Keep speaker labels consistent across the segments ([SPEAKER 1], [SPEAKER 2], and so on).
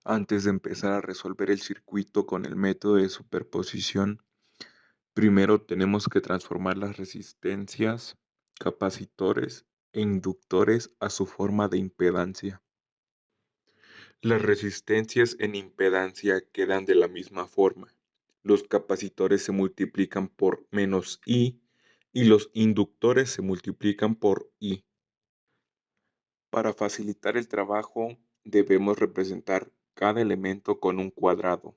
[SPEAKER 1] Antes de empezar a resolver el circuito con el método de superposición, primero tenemos que transformar las resistencias, capacitores e inductores a su forma de impedancia. Las resistencias en impedancia quedan de la misma forma. Los capacitores se multiplican por menos I y los inductores se multiplican por I. Para facilitar el trabajo, debemos representar cada elemento con un cuadrado.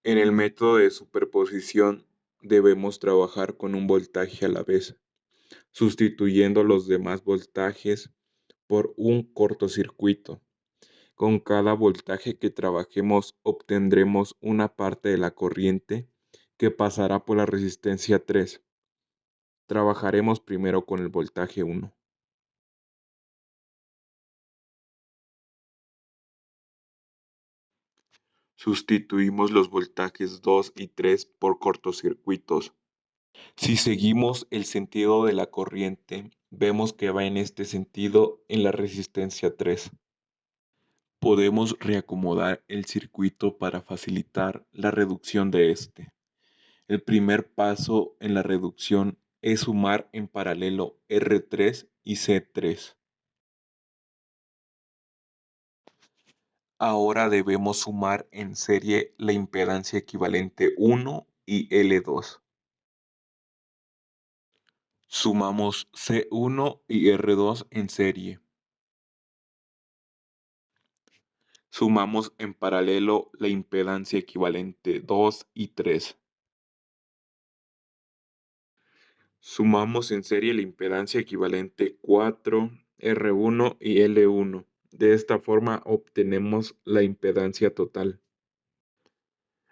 [SPEAKER 1] En el método de superposición, debemos trabajar con un voltaje a la vez, sustituyendo los demás voltajes por un cortocircuito. Con cada voltaje que trabajemos obtendremos una parte de la corriente que pasará por la resistencia 3. Trabajaremos primero con el voltaje 1. Sustituimos los voltajes 2 y 3 por cortocircuitos. Si seguimos el sentido de la corriente, vemos que va en este sentido en la resistencia 3. Podemos reacomodar el circuito para facilitar la reducción de este. El primer paso en la reducción es sumar en paralelo R3 y C3. Ahora debemos sumar en serie la impedancia equivalente 1 y L2. Sumamos C1 y R2 en serie. Sumamos en paralelo la impedancia equivalente 2 y 3. Sumamos en serie la impedancia equivalente 4, R1 y L1. De esta forma obtenemos la impedancia total.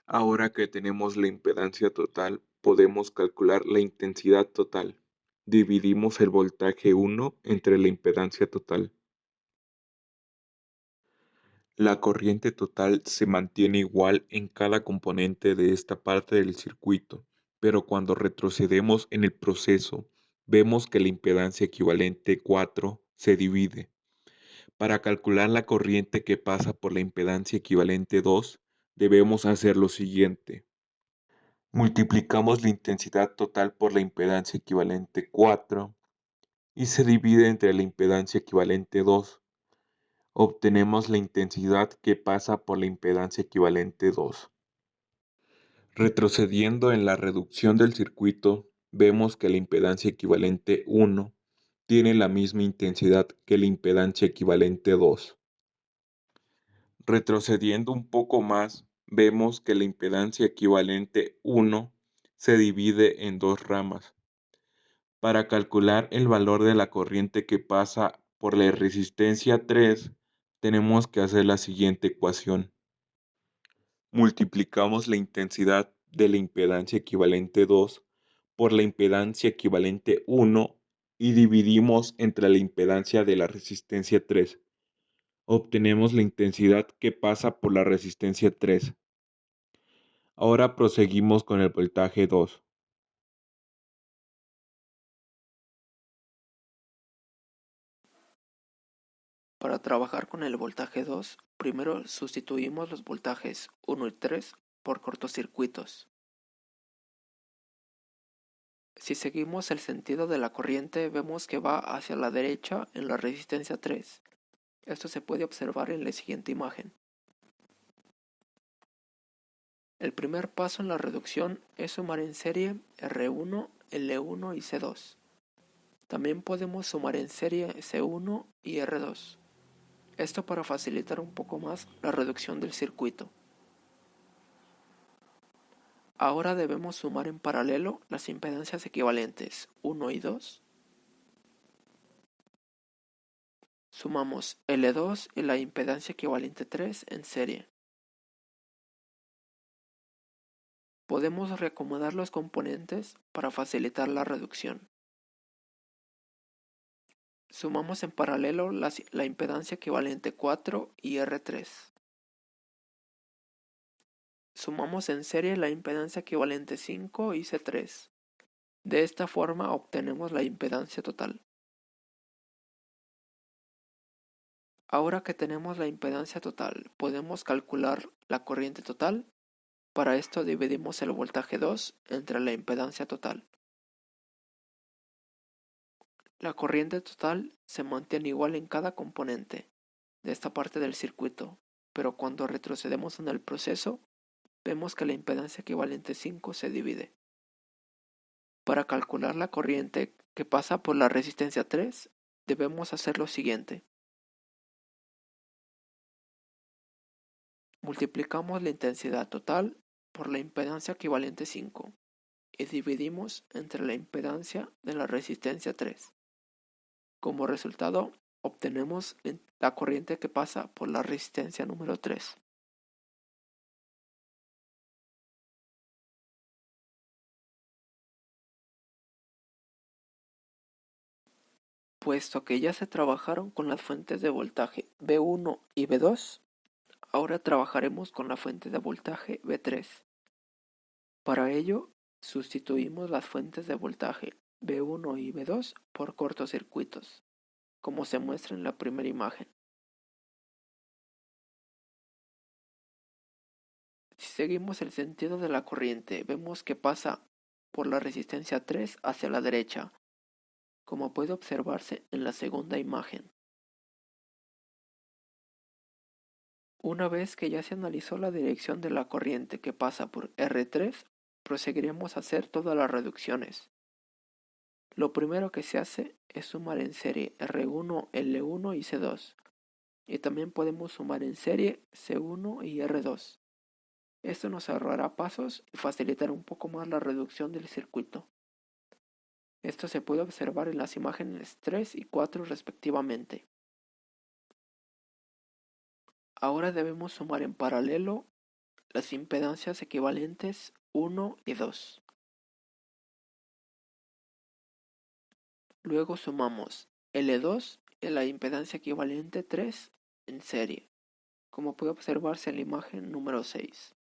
[SPEAKER 1] Ahora que tenemos la impedancia total, podemos calcular la intensidad total. Dividimos el voltaje 1 entre la impedancia total. La corriente total se mantiene igual en cada componente de esta parte del circuito, pero cuando retrocedemos en el proceso, vemos que la impedancia equivalente 4 se divide. Para calcular la corriente que pasa por la impedancia equivalente 2, debemos hacer lo siguiente. Multiplicamos la intensidad total por la impedancia equivalente 4 y se divide entre la impedancia equivalente 2. Obtenemos la intensidad que pasa por la impedancia equivalente 2. Retrocediendo en la reducción del circuito, vemos que la impedancia equivalente 1 tiene la misma intensidad que la impedancia equivalente 2. Retrocediendo un poco más, vemos que la impedancia equivalente 1 se divide en dos ramas. Para calcular el valor de la corriente que pasa por la resistencia 3, tenemos que hacer la siguiente ecuación. Multiplicamos la intensidad de la impedancia equivalente 2 por la impedancia equivalente 1 y dividimos entre la impedancia de la resistencia 3. Obtenemos la intensidad que pasa por la resistencia 3. Ahora proseguimos con el voltaje 2.
[SPEAKER 2] Para trabajar con el voltaje 2, primero sustituimos los voltajes 1 y 3 por cortocircuitos. Si seguimos el sentido de la corriente, vemos que va hacia la derecha en la resistencia 3. Esto se puede observar en la siguiente imagen. El primer paso en la reducción es sumar en serie R1, L1 y C2. También podemos sumar en serie C1 y R2. Esto para facilitar un poco más la reducción del circuito. Ahora debemos sumar en paralelo las impedancias equivalentes 1 y 2. Sumamos L2 y la impedancia equivalente 3 en serie. Podemos reacomodar los componentes para facilitar la reducción. Sumamos en paralelo la impedancia equivalente 4 y R3. Sumamos en serie la impedancia equivalente 5 y C3. De esta forma obtenemos la impedancia total. Ahora que tenemos la impedancia total, ¿podemos calcular la corriente total? Para esto dividimos el voltaje 2 entre la impedancia total. La corriente total se mantiene igual en cada componente de esta parte del circuito, pero cuando retrocedemos en el proceso, vemos que la impedancia equivalente 5 se divide. Para calcular la corriente que pasa por la resistencia 3, debemos hacer lo siguiente. Multiplicamos la intensidad total por la impedancia equivalente 5 y dividimos entre la impedancia de la resistencia 3. Como resultado, obtenemos la corriente que pasa por la resistencia número 3. Puesto que ya se trabajaron con las fuentes de voltaje V1 y V2, ahora trabajaremos con la fuente de voltaje V3. Para ello, sustituimos las fuentes de voltaje V1 y V2 por cortocircuitos, como se muestra en la primera imagen. Si seguimos el sentido de la corriente, vemos que pasa por la resistencia 3 hacia la derecha, como puede observarse en la segunda imagen. Una vez que ya se analizó la dirección de la corriente que pasa por R3, proseguiremos a hacer todas las reducciones. Lo primero que se hace es sumar en serie R1, L1 y C2, y también podemos sumar en serie C1 y R2. Esto nos ahorrará pasos y facilitará un poco más la reducción del circuito. Esto se puede observar en las imágenes 3 y 4 respectivamente. Ahora debemos sumar en paralelo las impedancias equivalentes 1 y 2. Luego sumamos L2 y la impedancia equivalente 3 en serie, como puede observarse en la imagen número 6.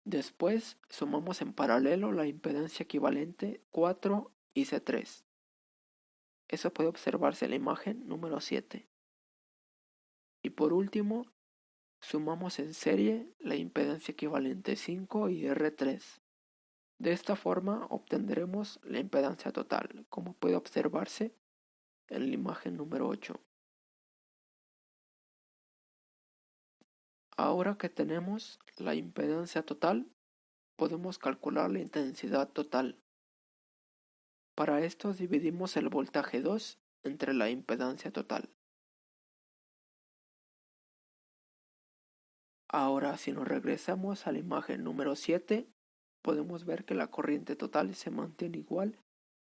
[SPEAKER 2] Después sumamos en paralelo la impedancia equivalente 4 y C3. Eso puede observarse en la imagen número 7. Y por último, sumamos en serie la impedancia equivalente 5 y R3. De esta forma obtendremos la impedancia total, como puede observarse en la imagen número 8. Ahora que tenemos la impedancia total, podemos calcular la intensidad total. Para esto dividimos el voltaje 2 entre la impedancia total. Ahora, si nos regresamos a la imagen número 7, podemos ver que la corriente total se mantiene igual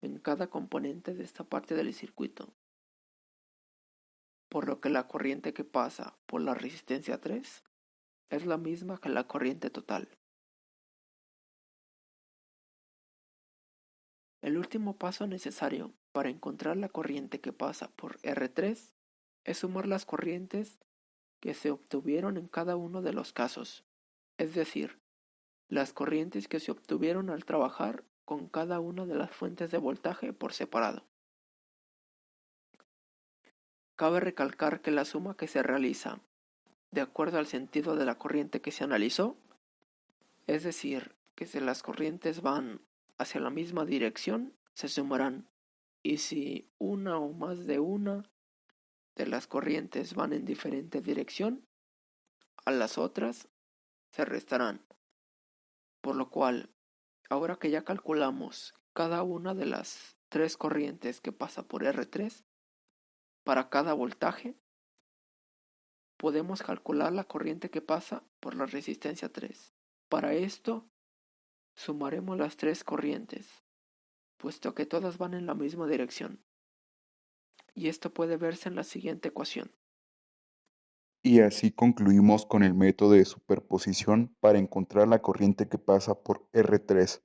[SPEAKER 2] en cada componente de esta parte del circuito, por lo que la corriente que pasa por la resistencia 3 es la misma que la corriente total. El último paso necesario para encontrar la corriente que pasa por R3 es sumar las corrientes que se obtuvieron en cada uno de los casos, es decir, las corrientes que se obtuvieron al trabajar con cada una de las fuentes de voltaje por separado. Cabe recalcar que la suma que se realiza de acuerdo al sentido de la corriente que se analizó, es decir, que si las corrientes van hacia la misma dirección, se sumarán, y si una o más de una de las corrientes van en diferente dirección, a las otras se restarán. Por lo cual, ahora que ya calculamos cada una de las tres corrientes que pasa por R3, para cada voltaje, podemos calcular la corriente que pasa por la resistencia 3. Para esto, sumaremos las tres corrientes, puesto que todas van en la misma dirección. Y esto puede verse en la siguiente ecuación.
[SPEAKER 1] Y así concluimos con el método de superposición para encontrar la corriente que pasa por R3.